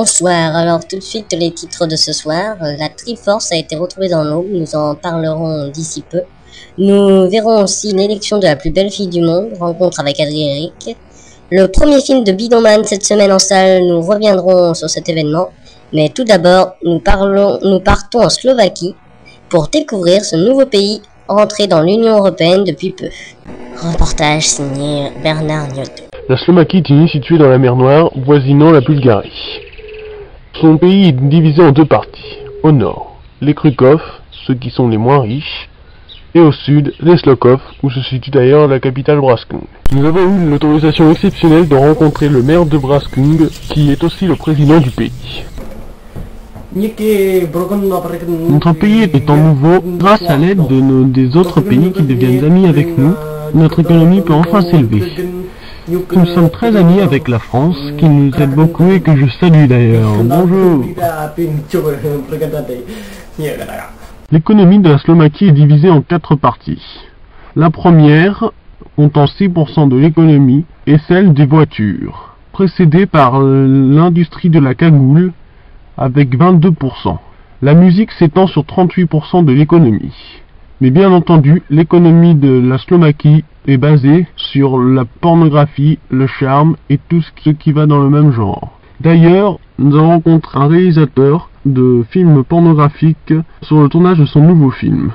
Bonsoir, alors tout de suite les titres de ce soir. La Triforce a été retrouvée dans l'eau, nous en parlerons d'ici peu. Nous verrons aussi l'élection de la plus belle fille du monde, rencontre avec Adrien Eric. Le premier film de Bidoman cette semaine en salle, nous reviendrons sur cet événement. Mais tout d'abord, nous partons en Slovaquie pour découvrir ce nouveau pays entré dans l'Union Européenne depuis peu. Reportage signé Bernard Gnotto. La Slovaquie est une île située dans la mer Noire, voisinant la Bulgarie. Son pays est divisé en deux parties. Au nord, les Krukov, ceux qui sont les moins riches, et au sud, les Slokov, où se situe d'ailleurs la capitale Braskung. Nous avons eu l'autorisation exceptionnelle de rencontrer le maire de Braskung, qui est aussi le président du pays. Notre pays étant nouveau, grâce à l'aide des autres pays qui deviennent amis avec nous, notre économie peut enfin s'élever. Nous sommes très amis avec la France, qui nous aide beaucoup et que je salue d'ailleurs. Bonjour. L'économie de la Slovaquie est divisée en 4 parties. La première, comptant 6% de l'économie, est celle des voitures, précédée par l'industrie de la cagoule, avec 22%. La musique s'étend sur 38% de l'économie. Mais bien entendu, l'économie de la Slovaquie est basée sur la pornographie, le charme et tout ce qui va dans le même genre. D'ailleurs, nous avons rencontré un réalisateur de films pornographiques sur le tournage de son nouveau film.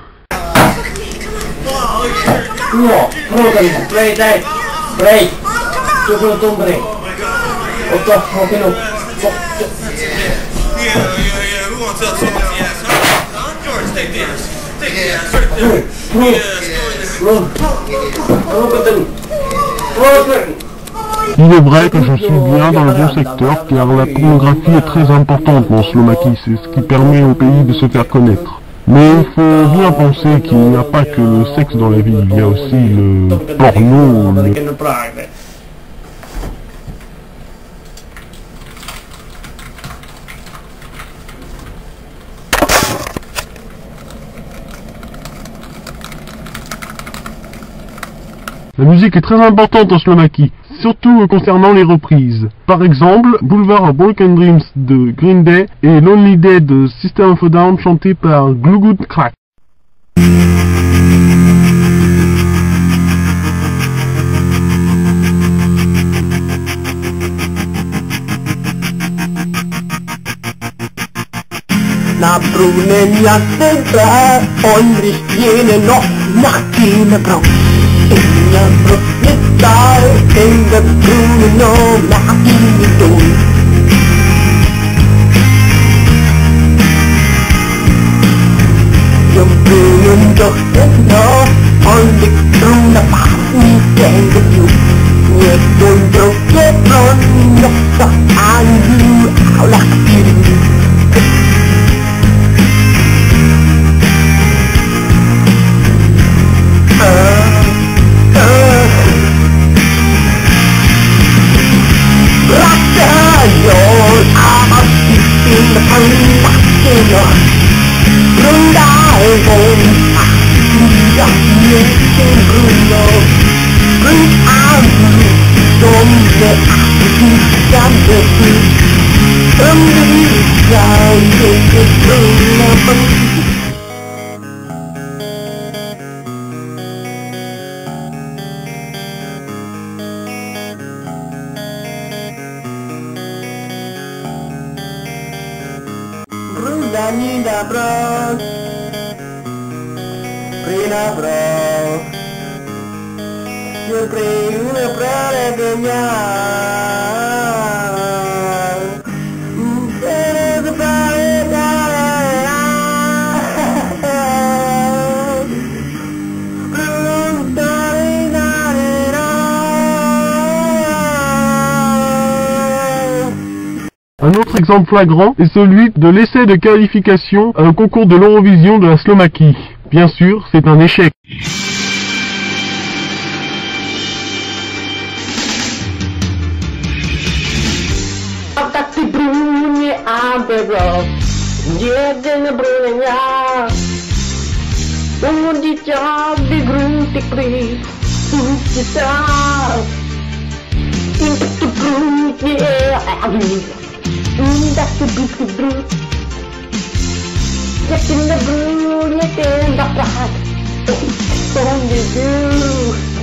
Il est vrai que je suis bien dans le bon secteur car la pornographie est très importante en Slovaquie, c'est ce qui permet au pays de se faire connaître. Mais il faut bien penser qu'il n'y a pas que le sexe dans la vie, il y a aussi le porno, La musique est très importante en Slovaquie, surtout concernant les reprises. Par exemple, Boulevard of Broken Dreams de Green Day et Lonely Day de System of a Down chanté par Glue Good Crack. Na brúnin jastebra, ondri stjene noch nachtine brau. Inga brúnni dag, inga brúnin og nachtine dól. Jum brúnin dochtena, ondri brúna pásni tenga djú. Ég dól brókje brún, nokta angu á lachtine. Nina bro, Prina bro, yo creo una prole de mia. Un autre exemple flagrant est celui de l'essai de qualification à un concours de l'Eurovision de la Slovaquie. Bien sûr, c'est un échec. that's the blue. Get in the blue, get in the black. It's only you.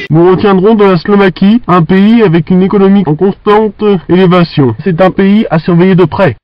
Nous retiendrons de la Slovaquie un pays avec une économie en constante élévation. C'est un pays à surveiller de près.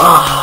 Ah.